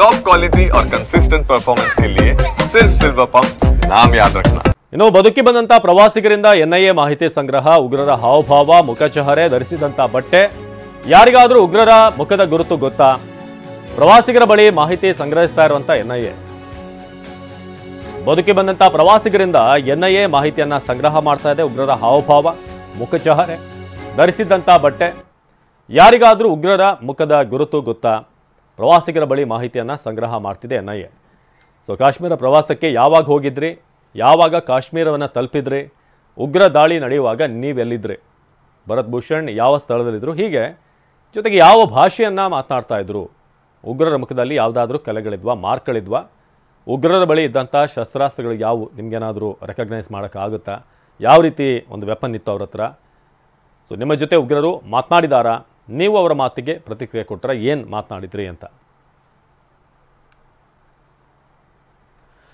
Top quality और consistent performance के लिए सिर्फ सिल्वर पंप नाम याद रखना। ಇನ್ನು ಬದುಕಿ ಬಂದಂತ ಪ್ರವಾಸಿಗರಿಂದ ಎನ್ಐಎ ಮಾಹಿತಿ ಸಂಗ್ರಹ, ಉಗ್ರರ ಹಾವಭಾವ, ಮುಖಚಹರೆ, ಧರಿಸಿದಂತ ಬಟ್ಟೆ, ಯಾರಿಗಾದರೂ ಉಗ್ರರ ಮುಖದ ಗುರುತು ಗೊತ್ತಾ? ಪ್ರವಾಸಿಗರ ಬಳಿ ಮಾಹಿತಿ ಸಂಗ್ರಹಿಸ್ತಾ ಇರುವಂತ ಎನ್ಐಎ ಬದುಕಿ ಬಂದಂತ ಪ್ರವಾಸಿಗರಿಂದ ಎನ್ಐಎ ಮಾಹಿತಿಯನ್ನ ಸಂಗ್ರಹ ಮಾಡ್ತಾ ಇದೆ. ಉಗ್ರರ ಹಾವಭಾವ, ಮುಖಚಹರೆ, ಧರಿಸಿದಂತ ಬಟ್ಟೆ, ಯಾರಿಗಾದರೂ ಉಗ್ರರ ಮುಖದ ಗುರುತು ಗೊತ್ತಾ? ಪ್ರವಾಸಿಗರ ಬಳಿ ಮಾಹಿತಿಯನ್ನ ಸಂಗ್ರಹ ಮಾಡ್ತಿದೆ ಎನ್ಐಎ. ಸೊ ಕಾಶ್ಮೀರ ಪ್ರವಾಸಕ್ಕೆ ಯಾವಾಗ ಹೋಗಿದ್ರಿ, ಯಾವಾಗ ಕಾಶ್ಮೀರವನ್ನು ತಲುಪಿದ್ರಿ, ಉಗ್ರ ದಾಳಿ ನಡೆಯುವಾಗ ನೀವೆಲ್ಲಿದ್ರಿ, ಭರತ್ ಭೂಷಣ್ ಯಾವ ಸ್ಥಳದಲ್ಲಿದ್ದರು, ಹೀಗೆ ಜೊತೆಗೆ ಯಾವ ಭಾಷೆಯನ್ನು ಮಾತನಾಡ್ತಾ ಇದ್ರು, ಉಗ್ರರ ಮುಖದಲ್ಲಿ ಯಾವುದಾದ್ರೂ ಕಲೆಗಳಿದ್ವಾ, ಮಾರ್ಕ್ಗಳಿದ್ವಾ, ಉಗ್ರರ ಬಳಿ ಇದ್ದಂಥ ಶಸ್ತ್ರಾಸ್ತ್ರಗಳು ಯಾವುವು ನಿಮಗೇನಾದರೂ ರೆಕಗ್ನೈಸ್ ಮಾಡೋಕ್ಕಾಗುತ್ತಾ, ಯಾವ ರೀತಿ ಒಂದು ವೆಪನ್ ಇತ್ತು ಅವ್ರ ಹತ್ರ, ಸೊ ನಿಮ್ಮ ಜೊತೆ ಉಗ್ರರು ಮಾತನಾಡಿದಾರಾ, ನೀವು ಅವರ ಮಾತಿಗೆ ಪ್ರತಿಕ್ರಿಯೆ ಕೊಟ್ಟರೆ ಏನು ಮಾತನಾಡಿದ್ರಿ ಅಂತ.